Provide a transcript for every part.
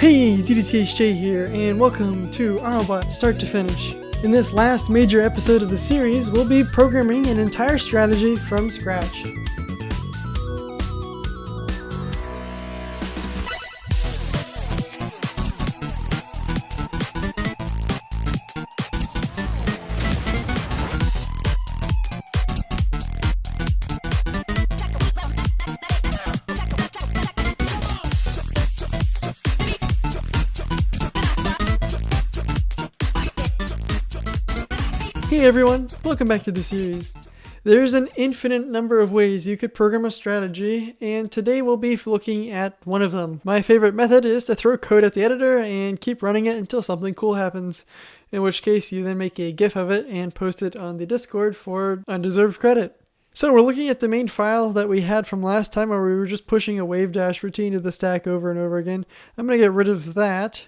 Hey, DDCHJ here, and welcome to RLBot Start to Finish. In this last major episode of the series, we'll be programming an entire strategy from scratch. Hey everyone, welcome back to the series. There's an infinite number of ways you could program a strategy, and today we'll be looking at one of them. My favorite method is to throw code at the editor and keep running it until something cool happens, in which case you then make a GIF of it and post it on the Discord for undeserved credit. So we're looking at the main file that we had from last time where we were just pushing a wave dash routine to the stack over and over again. I'm going to get rid of that.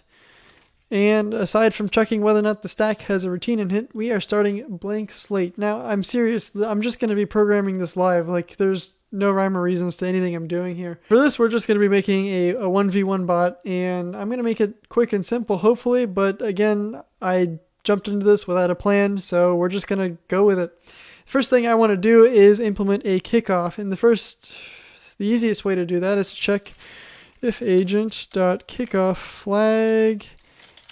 And aside from checking whether or not the stack has a routine in it, we are starting blank slate. Now, I'm serious. I'm just going to be programming this live. Like, there's no rhyme or reasons to anything I'm doing here. For this, we're just going to be making a 1v1 bot, and I'm going to make it quick and simple, hopefully. But again, I jumped into this without a plan, so we're just going to go with it. First thing I want to do is implement a kickoff. And the easiest way to do that is to check if agent.kickoff flag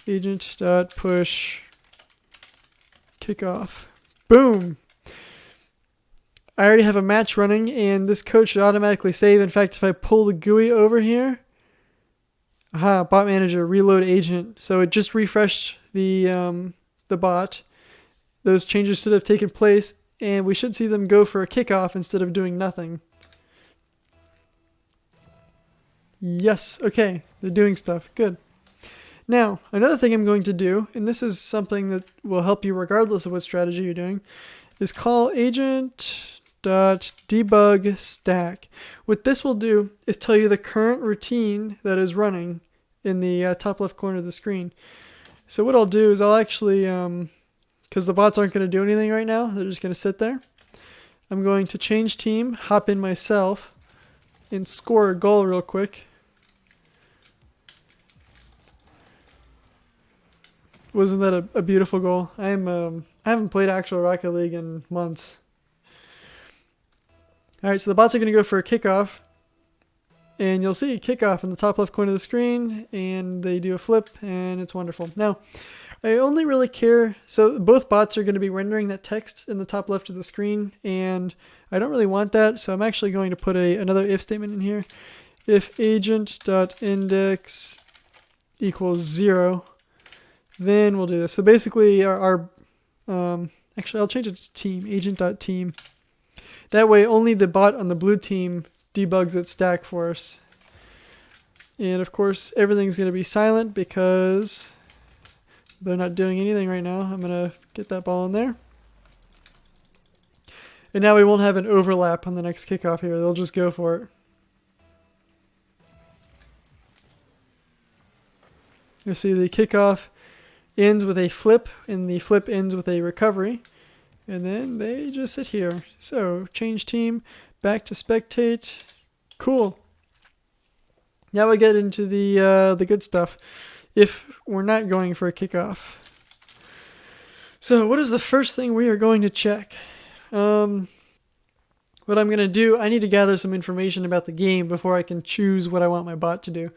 agent.push kickoff. Boom! I already have a match running, and this code should automatically save. In fact, if I pull the GUI over here, bot manager, reload agent. So it just refreshed the bot. Those changes should have taken place, and we should see them go for a kickoff instead of doing nothing. Yes, okay, they're doing stuff. Good. Now, another thing I'm going to do, and this is something that will help you regardless of what strategy you're doing, is call agent.debug stack. What this will do is tell you the current routine that is running in the top left corner of the screen. So what I'll do is I'll actually, because the bots aren't going to do anything right now, they're just going to sit there. I'm going to change team, hop in myself, and score a goal real quick. Wasn't that a beautiful goal? I haven't played actual Rocket League in months. Alright, so the bots are going to go for a kickoff. And you'll see kickoff in the top left corner of the screen. And they do a flip, and it's wonderful. Now, I only really care... So both bots are going to be rendering that text in the top left of the screen. And I don't really want that, so I'm actually going to put another if statement in here. If agent.index equals 0... then we'll do this. So basically actually I'll change it to team, agent.team. That way only the bot on the blue team debugs its stack for us. And of course everything's going to be silent because they're not doing anything right now. I'm going to get that ball in there. And now we won't have an overlap on the next kickoff here. They'll just go for it. You'll see the kickoff ends with a flip, and the flip ends with a recovery, and then they just sit here. So change team, back to spectate. Cool. Now we get into the good stuff. If we're not going for a kickoff, so what is the first thing we are going to check? What I'm going to do, I need to gather some information about the game before I can choose what I want my bot to do.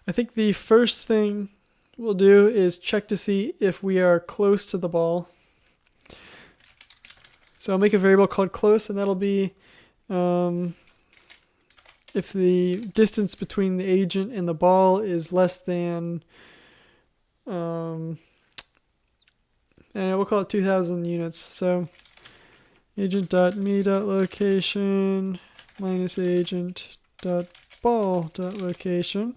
I think the first thing we'll do is check to see if we are close to the ball. So I'll make a variable called close, and that'll be if the distance between the agent and the ball is less than, and we'll call it 2,000 units. So agent.me.location minus agent.ball.location.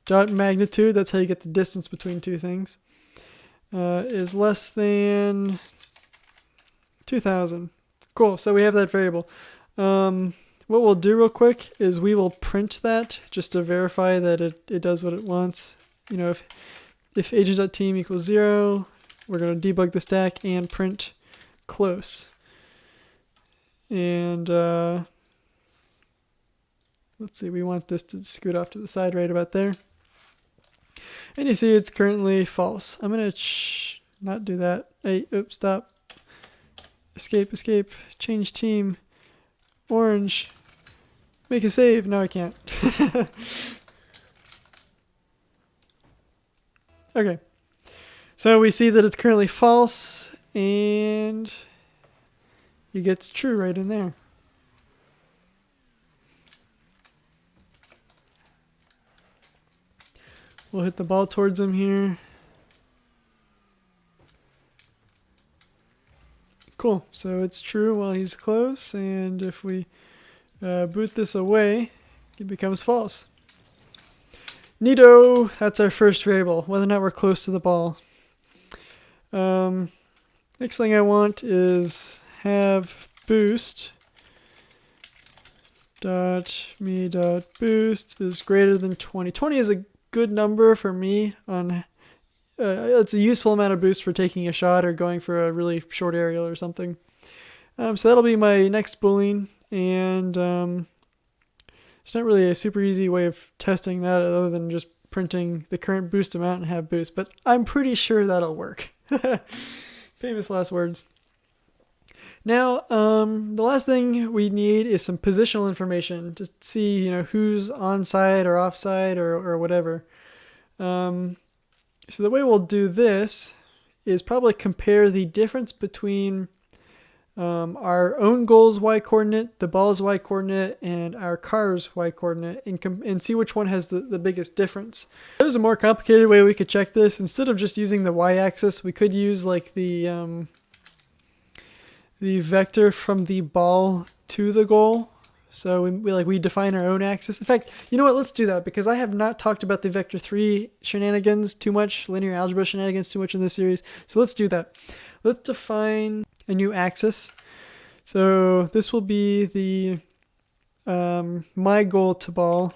Dot magnitude, that's how you get the distance between two things, is less than 2,000. Cool, so we have that variable. What we'll do real quick is we will print that just to verify that it does what it wants. You know, if agent.team equals 0, we're going to debug the stack and print close. And let's see, we want this to scoot off to the side right about there. And you see it's currently false. I'm going to not do that. Hey, oops, stop. Escape, escape, change team, orange, make a save. No, I can't. Okay, so we see that it's currently false, and it gets true right in there. We'll hit the ball towards him here. Cool, so it's true while he's close, and if we boot this away, it becomes false. Neato! That's our first variable, whether or not we're close to the ball. Next thing I want is have boost dot me dot boost is greater than 20. 20 is a good number for me on it's a useful amount of boost for taking a shot or going for a really short aerial or something. So that'll be my next boolean, and it's not really a super easy way of testing that other than just printing the current boost amount and have boost, but I'm pretty sure that'll work. Famous last words. Now, the last thing we need is some positional information to see, who's onside or offside or whatever. So the way we'll do this is probably compare the difference between our own goal's y-coordinate, the ball's y-coordinate, and our car's y-coordinate, and see which one has the biggest difference. There's a more complicated way we could check this. Instead of just using the y-axis, we could use like the vector from the ball to the goal. So we define our own axis. In fact, you know what? Let's do that, because I have not talked about the vector 3 shenanigans too much, linear algebra shenanigans too much in this series. So let's do that. Let's define a new axis. So this will be the my goal to ball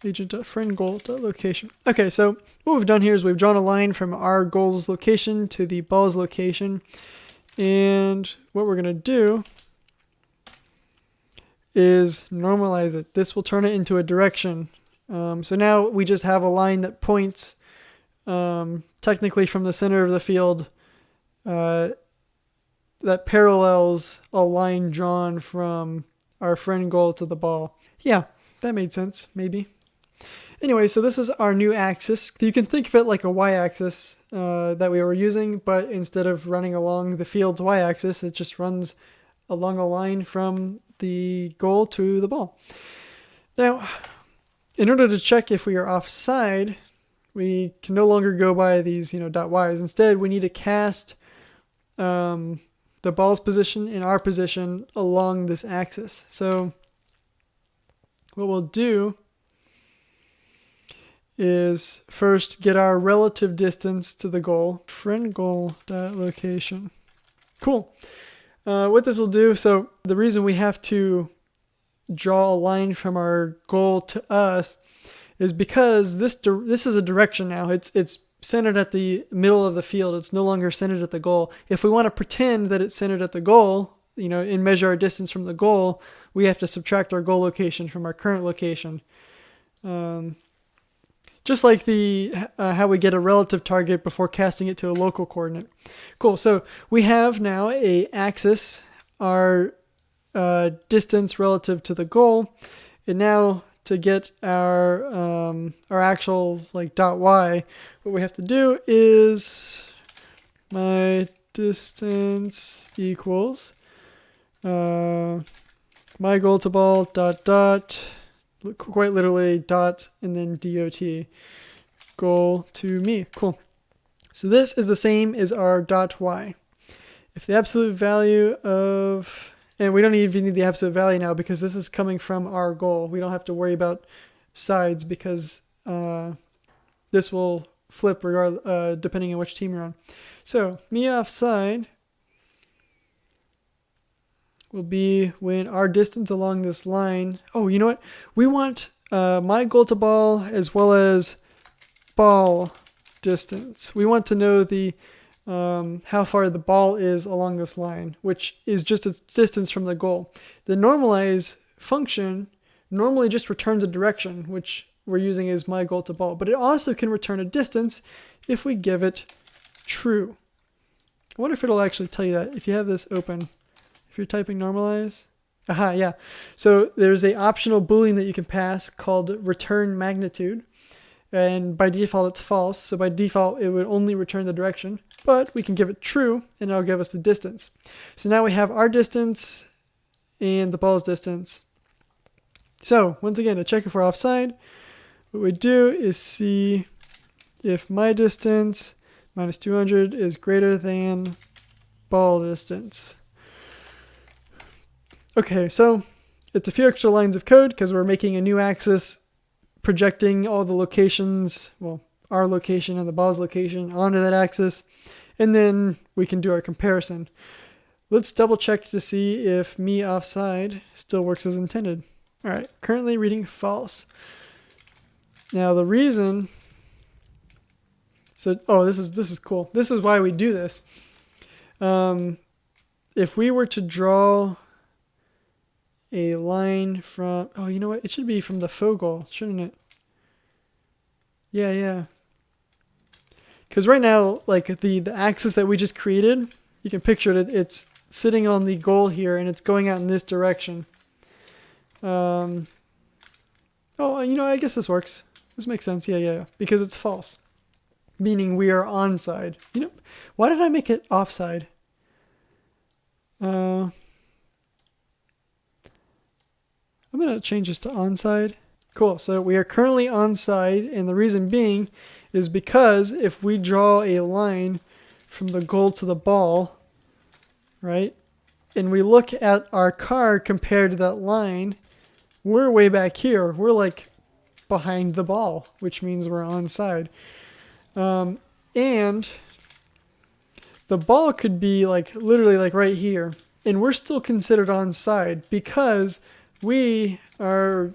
agent.friend goal.location. Okay, so what we've done here is we've drawn a line from our goal's location to the ball's location, and what we're going to do is normalize it. This will turn it into a direction. So now we just have a line that points technically from the center of the field that parallels a line drawn from our friend goal to the ball. Yeah, that made sense, maybe. Anyway, so this is our new axis. You can think of it like a y-axis that we were using, but instead of running along the field's y-axis, it just runs along a line from the goal to the ball. Now, in order to check if we are offside, we can no longer go by these, dot y's. Instead, we need to cast the ball's position and our position along this axis. So what we'll do is first get our relative distance to the goal, friend goal.location. Cool. What this will do, so the reason we have to draw a line from our goal to us is because this is a direction now. It's centered at the middle of the field. It's no longer centered at the goal. If we want to pretend that it's centered at the goal, and measure our distance from the goal, we have to subtract our goal location from our current location. Just like how we get a relative target before casting it to a local coordinate. Cool, so we have now a axis, our distance relative to the goal, and now to get our actual dot y, what we have to do is my distance equals my goal to ball dot, quite literally dot, and then dot, goal to me. Cool. So this is the same as our dot y. If the absolute value of, and we don't even need the absolute value now because this is coming from our goal. We don't have to worry about sides because this will flip depending on which team you're on. So me offside will be when our distance along this line. Oh, you know what? We want my goal to ball as well as ball distance. We want to know the how far the ball is along this line, which is just its distance from the goal. The normalize function normally just returns a direction, which we're using as my goal to ball, but it also can return a distance if we give it true. I wonder if it'll actually tell you that if you have this open. If you're typing normalize. Aha, yeah. So there's a optional boolean that you can pass called return magnitude. And by default it's false. So by default it would only return the direction. But we can give it true and it'll give us the distance. So now we have our distance and the ball's distance. So once again, to check if we're offside, what we do is see if my distance minus 200 is greater than ball distance. Okay, so it's a few extra lines of code because we're making a new axis projecting all the locations, well, our location and the ball's location onto that axis, and then we can do our comparison. Let's double check to see if me offside still works as intended. All right, currently reading false. Now the reason, so this is cool. This is why we do this. If we were to draw a line from, oh, you know what? It should be from the faux goal, shouldn't it? Yeah. Because right now, like the axis that we just created, you can picture it. It's sitting on the goal here, and it's going out in this direction. Oh, I guess this works. This makes sense. Yeah. Because it's false, meaning we are onside. Why did I make it offside? I'm going to change this to onside. Cool. So we are currently onside, and the reason being is because if we draw a line from the goal to the ball, right, and we look at our car compared to that line, we're way back here. We're like behind the ball, which means we're onside. And the ball could be like literally like right here, and we're still considered onside because we are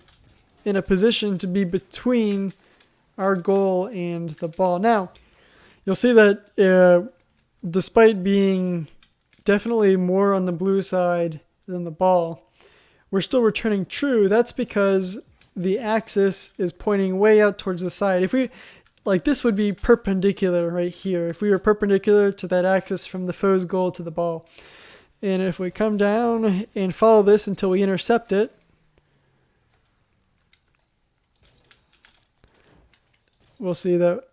in a position to be between our goal and the ball. Now, you'll see that despite being definitely more on the blue side than the ball, we're still returning true. That's because the axis is pointing way out towards the side. If we, like, this would be perpendicular right here. If we were perpendicular to that axis from the foe's goal to the ball. And if we come down and follow this until we intercept it, we'll see that,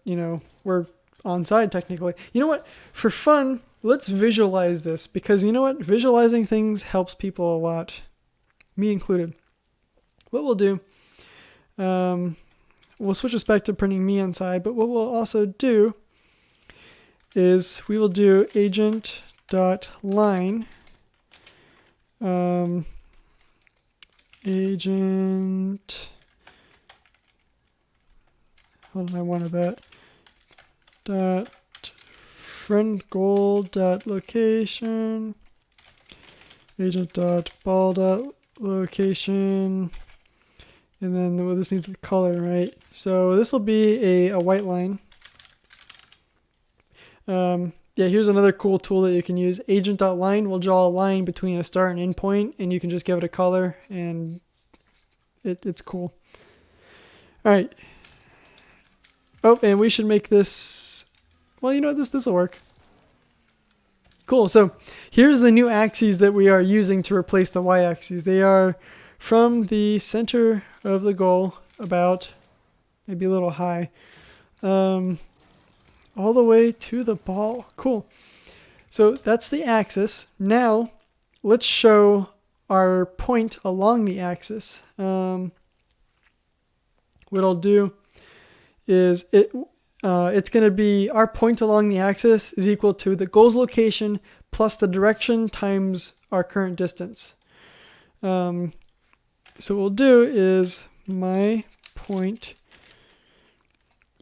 we're onside technically. You know what? For fun, let's visualize this, because you know what? Visualizing things helps people a lot, me included. What we'll do, we'll switch this back to printing me onside, but what we'll also do is we will do agent.line agent, hold on, I wanted that, dot friend goal dot location, agent dot ball dot location, and then this needs a color, right? So this will be a white line. Yeah, here's another cool tool that you can use. Agent.line will draw a line between a start and end point, and you can just give it a color, and it's cool. All right. Oh, and we should make this, well, you know what, this will work. Cool. So here's the new axes that we are using to replace the y-axes. They are from the center of the goal, about maybe a little high, all the way to the ball. Cool. So that's the axis. Now let's show our point along the axis. What I'll do is it's going to be our point along the axis is equal to the goal's location plus the direction times our current distance. So what we'll do is my point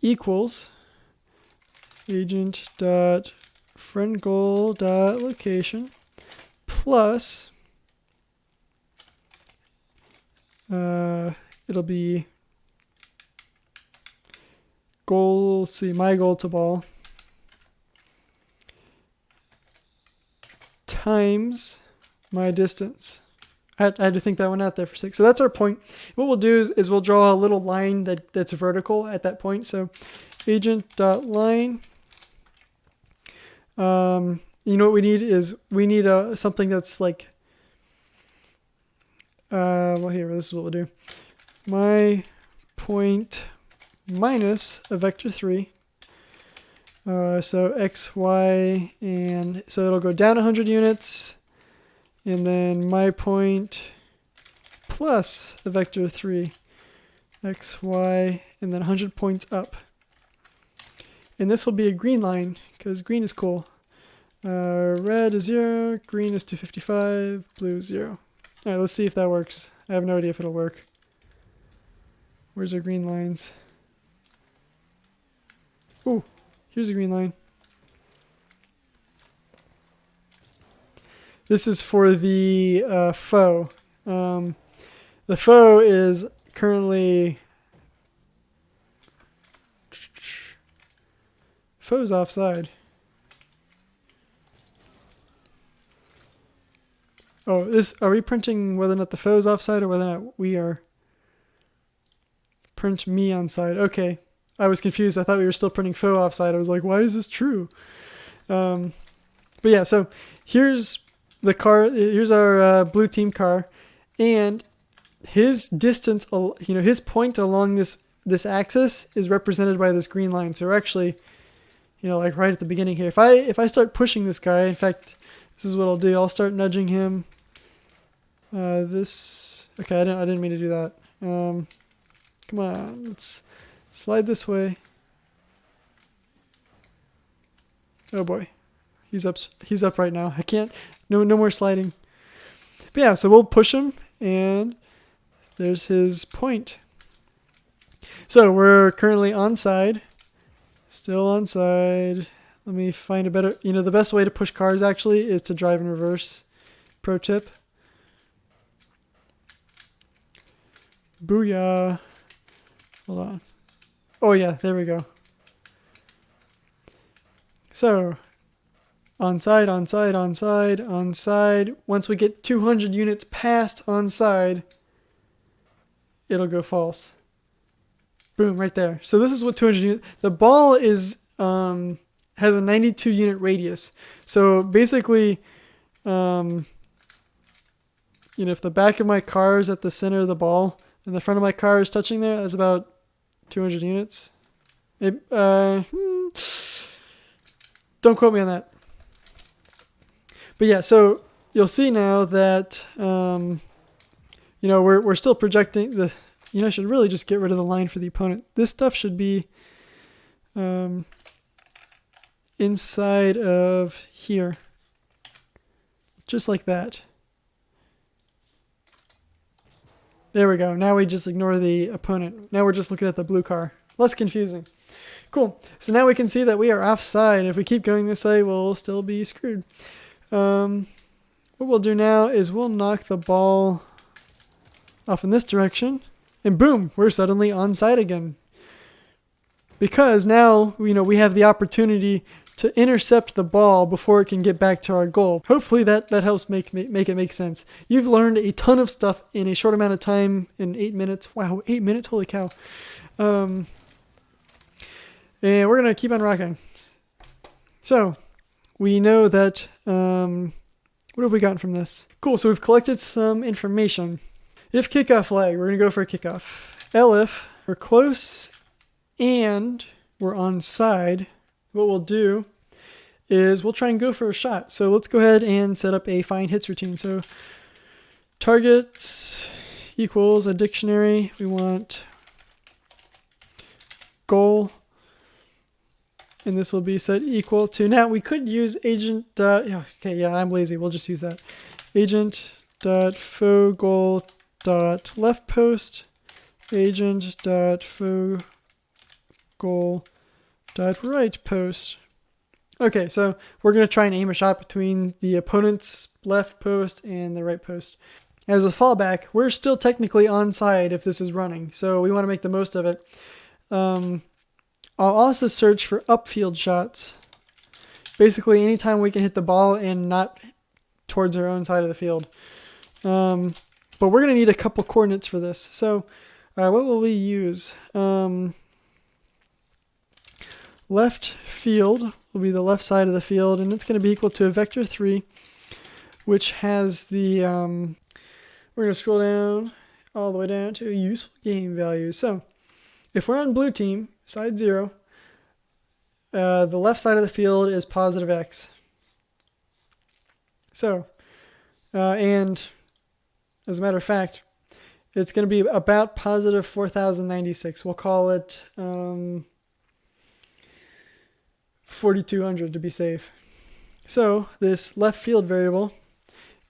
equals agent dot friend goal dot location plus it'll be goal, my goal to ball times my distance. I had to think that one out there for a sec. So that's our point. What we'll do is we'll draw a little line that's vertical at that point. So agent.line. You know what we need is we need something that's like, well, here, this is what we'll do. My point minus a vector 3. So x, y, and so it'll go down 100 units. And then my point plus a vector 3, x, y, and then 100 points up. And this will be a green line because green is cool. Red is 0, green is 255, blue is 0. All right, let's see if that works. I have no idea if it'll work. Where's our green lines? Ooh, here's a green line. This is for the foe. The foe is currently... Foe's offside. Oh, are we printing whether or not the foe's offside or whether or not we are? Print me onside. Okay. I was confused. I thought we were still printing foe offside. I was like, why is this true? But yeah, so here's the car. Here's our blue team car. And his distance, his point along this axis is represented by this green line. So we're actually, like right at the beginning here. If I start pushing this guy, in fact, this is what I'll do. I'll start nudging him. Okay, I didn't mean to do that. Come on, let's slide this way. Oh boy, he's up right now. I can't. No more sliding. But yeah, so we'll push him, and there's his point. So we're currently onside. Still onside. Let me find a better... the best way to push cars actually is to drive in reverse. Pro tip. Booyah. Hold on. Oh yeah, there we go. So, onside, onside, onside, onside. Once we get 200 units past onside, it'll go false. Boom, right there. So this is what 200 units... The ball is... has a 92 unit radius. So basically, if the back of my car is at the center of the ball and the front of my car is touching there, that's about 200 units. Don't quote me on that. But yeah, so you'll see now that, we're still projecting the, I should really just get rid of the line for the opponent. This stuff should be, inside of here, just like that. There we go. Now we just ignore the opponent. Now we're just looking at the blue car. Less confusing. Cool. So now we can see that we are offside. If we keep going this way, we'll still be screwed. What we'll do now is we'll knock the ball off in this direction, and boom, we're suddenly onside again. Because now, we have the opportunity to intercept the ball before it can get back to our goal. Hopefully that helps make it make sense. You've learned a ton of stuff in a short amount of time, in 8 minutes. Wow, 8 minutes, holy cow. And we're gonna keep on rocking. So we know that, what have we gotten from this? Cool, so we've collected some information. If kickoff flag, we're gonna go for a kickoff. Elif, we're close and we're onside. What we'll do is we'll try and go for a shot. So let's go ahead and set up a find hits routine. So targets equals a dictionary. We want goal, and this will be set equal to, now we could use agent dot, okay, yeah, I'm lazy. We'll just use that. Agent dot faux goal dot left post, agent dot faux goal dot right post. Okay, so we're going to try and aim a shot between the opponent's left post and the right post. As a fallback, we're still technically onside if this is running, so we want to make the most of it. I'll also search for upfield shots. Basically, anytime we can hit the ball and not towards our own side of the field. but we're going to need a couple coordinates for this. So what will we use? Left field will be the left side of the field, and it's going to be equal to a vector 3, which has the, we're going to scroll down all the way down to useful game values. So if we're on blue team, side 0, the left side of the field is positive x. So, and as a matter of fact, it's going to be about positive 4096. We'll call it 4200 to be safe. So this left field variable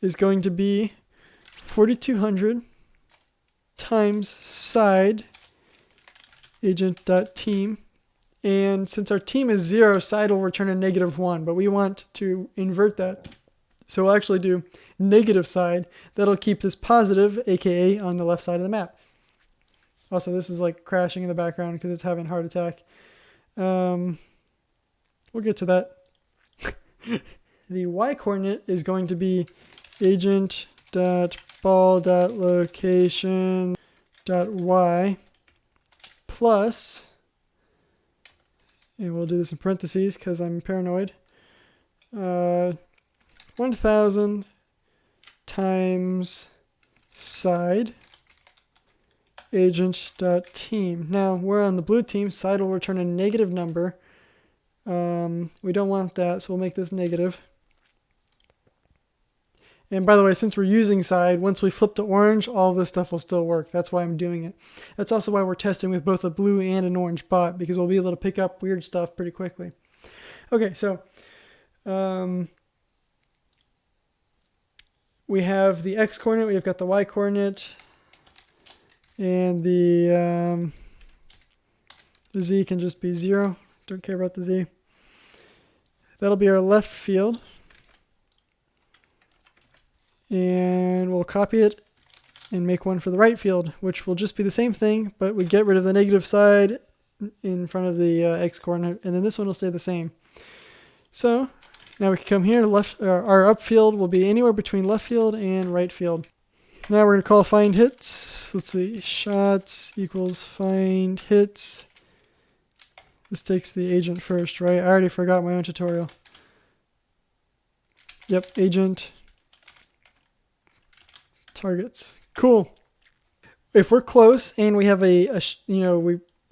is going to be 4200 times side agent.team. And since our team is 0, side will return a -1, but we want to invert that. So we'll actually do negative side. That'll keep this positive, aka on the left side of the map. Also, this is like crashing in the background because it's having a heart attack. We'll get to that. The y coordinate is going to be agent.ball.location.y plus, and we'll do this in parentheses because I'm paranoid, 1000 times side agent.team. Now we're on the blue team. Side will return a negative number. We don't want that, so we'll make this negative. And by the way, since we're using side, once we flip to orange, all of this stuff will still work. That's why I'm doing it. That's also why we're testing with both a blue and an orange bot, because we'll be able to pick up weird stuff pretty quickly. Okay, so we have the x coordinate, we've got the y coordinate, and the z can just be 0. Don't care about the z. That'll be our left field. And we'll copy it and make one for the right field, which will just be the same thing, but we get rid of the negative side in front of the x coordinate, and then this one will stay the same. So now we can come here. Our up field will be anywhere between left field and right field. Now we're going to call find hits. Let's see, shots equals find hits. This takes the agent first, right? I already forgot my own tutorial. Yep, agent targets. Cool. If we're close and we have we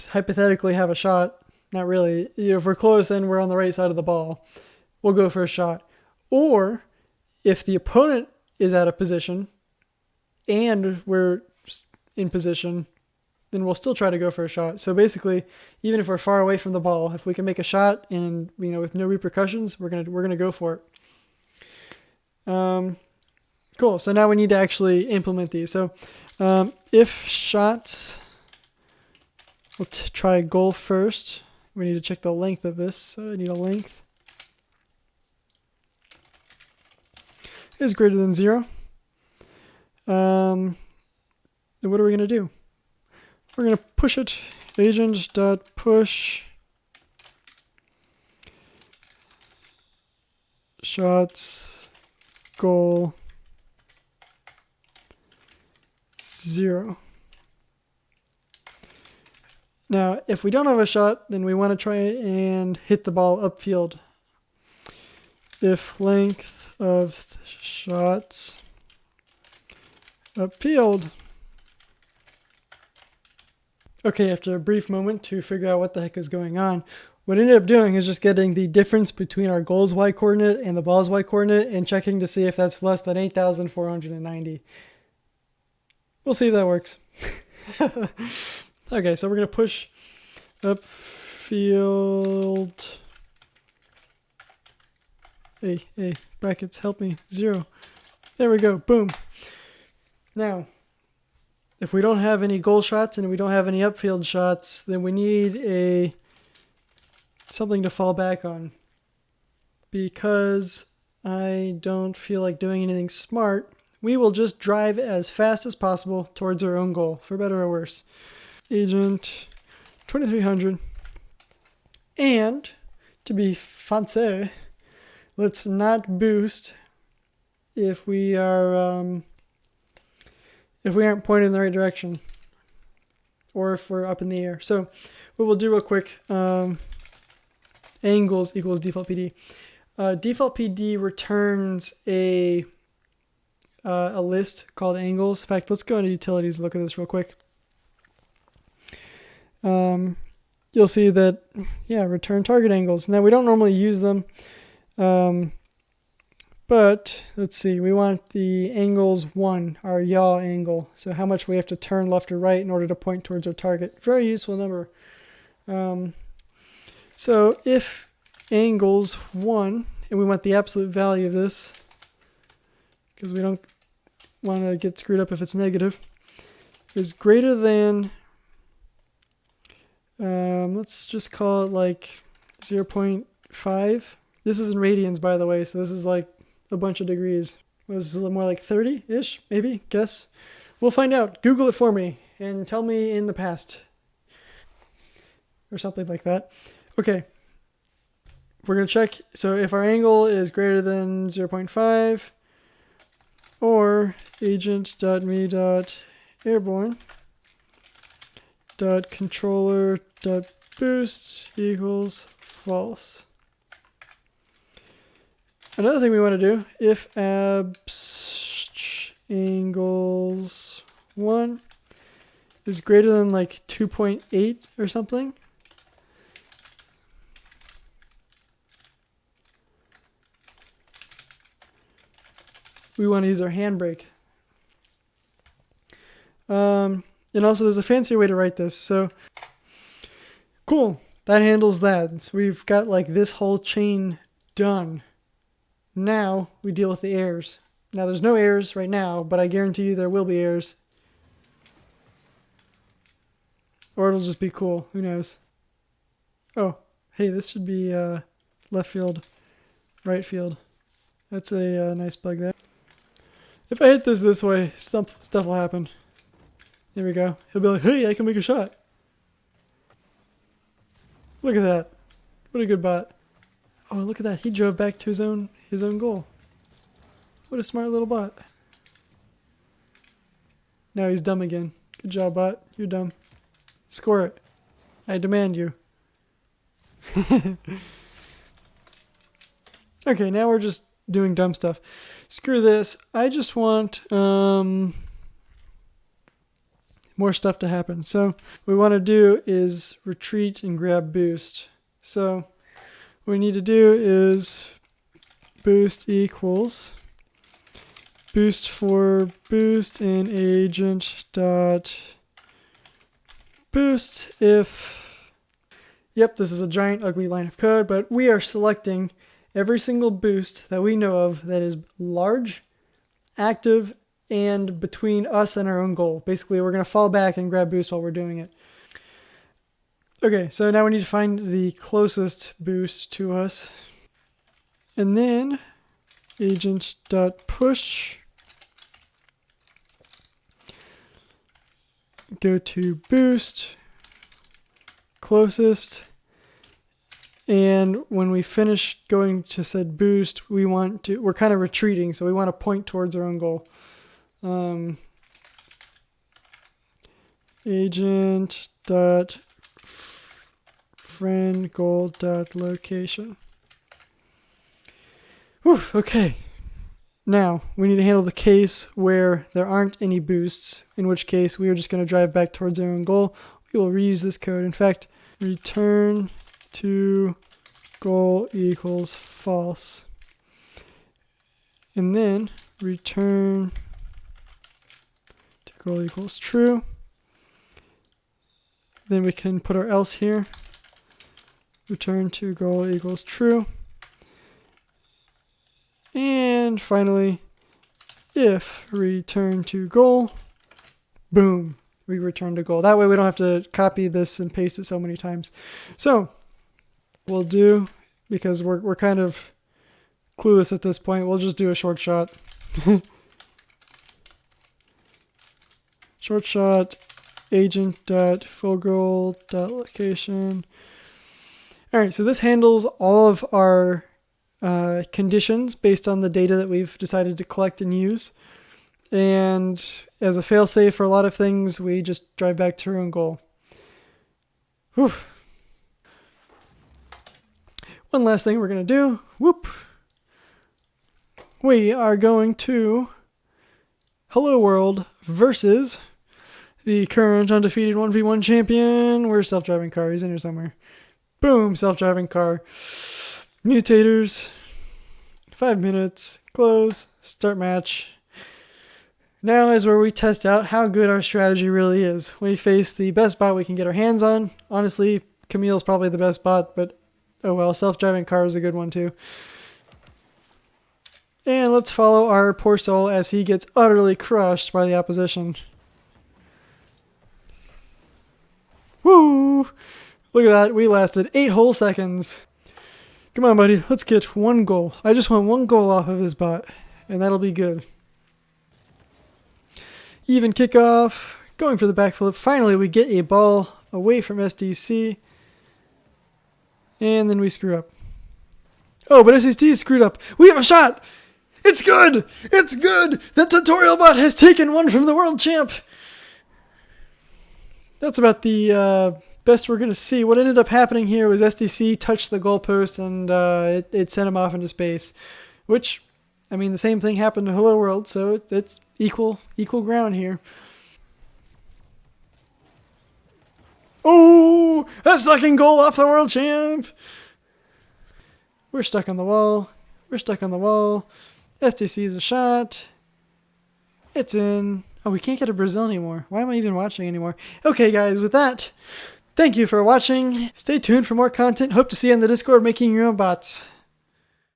hypothetically have a shot, not really, if we're close and we're on the right side of the ball, we'll go for a shot. Or if the opponent is out of position and we're in position, then we'll still try to go for a shot. So basically, even if we're far away from the ball, if we can make a shot and with no repercussions, we're gonna go for it. Cool. So now we need to actually implement these. So if shots, we'll try goal first. We need to check the length of this. So I need a length is greater than 0. Then what are we going to do? We're going to push it. Agent.push shots goal 0. Now, if we don't have a shot, then we want to try and hit the ball upfield. If length of shots upfield. Okay, after a brief moment to figure out what the heck is going on, what I ended up doing is just getting the difference between our goal's y coordinate and the ball's y coordinate and checking to see if that's less than 8,490. We'll see if that works. Okay, so we're going to push upfield. Hey, brackets, help me. 0. There we go. Boom. Now, if we don't have any goal shots and we don't have any upfield shots, then we need something to fall back on. Because I don't feel like doing anything smart, we will just drive as fast as possible towards our own goal, for better or worse. Agent 2300. And to be fancy, let's not boost if we are if we aren't pointed in the right direction or if we're up in the air. So what we'll do real quick, angles equals default PD. Default PD returns a list called angles. In fact, let's go into utilities and look at this real quick. You'll see that, yeah, return target angles. Now we don't normally use them, but let's see, we want the angles 1, our yaw angle. So how much we have to turn left or right in order to point towards our target. Very useful number. So if angles 1, and we want the absolute value of this, because we don't want to get screwed up if it's negative, is greater than, let's just call it like 0.5. This is in radians, by the way, so this is like a bunch of degrees. This is a little more like 30-ish, maybe, guess. We'll find out. Google it for me and tell me in the past. Or something like that. Okay. We're going to check. So if our angle is greater than 0.5, or agent.me.airborne.controller.boost equals false. Another thing we want to do, if abs angles 1 is greater than like 2.8 or something, we want to use our handbrake. And also there's a fancier way to write this. So cool, that handles that. We've got like this whole chain done. Now we deal with the errors. Now there's no errors right now, but I guarantee you there will be errors. Or it'll just be cool, who knows. Oh, hey, this should be left field, right field. That's a nice bug there. If I hit this way, stuff will happen. There we go. He'll be like, hey, I can make a shot. Look at that. What a good bot. Oh, look at that. He drove back to his own goal. What a smart little bot. Now he's dumb again. Good job, bot. You're dumb. Score it. I demand you. Okay, now we're just doing dumb stuff. Screw this. I just want more stuff to happen. So what we want to do is retreat and grab boost. So what we need to do is boost equals boost for boost and agent dot boost if, yep, this is a giant ugly line of code, but we are selecting every single boost that we know of that is large, active, and between us and our own goal. Basically, we're going to fall back and grab boost while we're doing it. Okay, so now we need to find the closest boost to us. And then agent.push, go to boost, closest, and when we finish going to said boost, we're kind of retreating, so we want to point towards our own goal. Agent.friend goal.location. Whew, okay. Now, we need to handle the case where there aren't any boosts, in which case we are just going to drive back towards our own goal. We will reuse this code. In fact, return to goal equals false. And then return to goal equals true. Then we can put our else here. Return to goal equals true. And finally, if return to goal, boom, we return to goal. That way we don't have to copy this and paste it so many times. So we'll do, because we're kind of clueless at this point, we'll just do a short shot. Short shot agent.fullgoal.location. All right, so this handles all of our conditions based on the data that we've decided to collect and use. And as a failsafe for a lot of things, we just drive back to our own goal. Whew. One last thing we're going to do. Whoop. We are going to Hello World versus the current undefeated 1v1 champion. Where's self-driving car? He's in here somewhere. Boom, self-driving car. Mutators. 5 minutes. Close. Start match. Now is where we test out how good our strategy really is. We face the best bot we can get our hands on. Honestly, Camille's probably the best bot, but oh well, self-driving car is a good one too. And let's follow our poor soul as he gets utterly crushed by the opposition. Woo! Look at that, we lasted 8 whole seconds. Come on, buddy, let's get 1 goal. I just want 1 goal off of this bot, and that'll be good. Even kickoff, going for the backflip. Finally, we get a ball away from SDC. And then we screw up. Oh, but SDC screwed up. We have a shot! It's good! It's good! The tutorial bot has taken 1 from the world champ! That's about the best we're going to see. What ended up happening here was SDC touched the goalpost and it sent him off into space. Which, I mean, the same thing happened to Hello World, so it's equal ground here. Oh, a second goal off the world champ. We're stuck on the wall. We're stuck on the wall. SDC is a shot. It's in. Oh, we can't get to Brazil anymore. Why am I even watching anymore? Okay, guys, with that, thank you for watching. Stay tuned for more content. Hope to see you in the Discord making your own bots.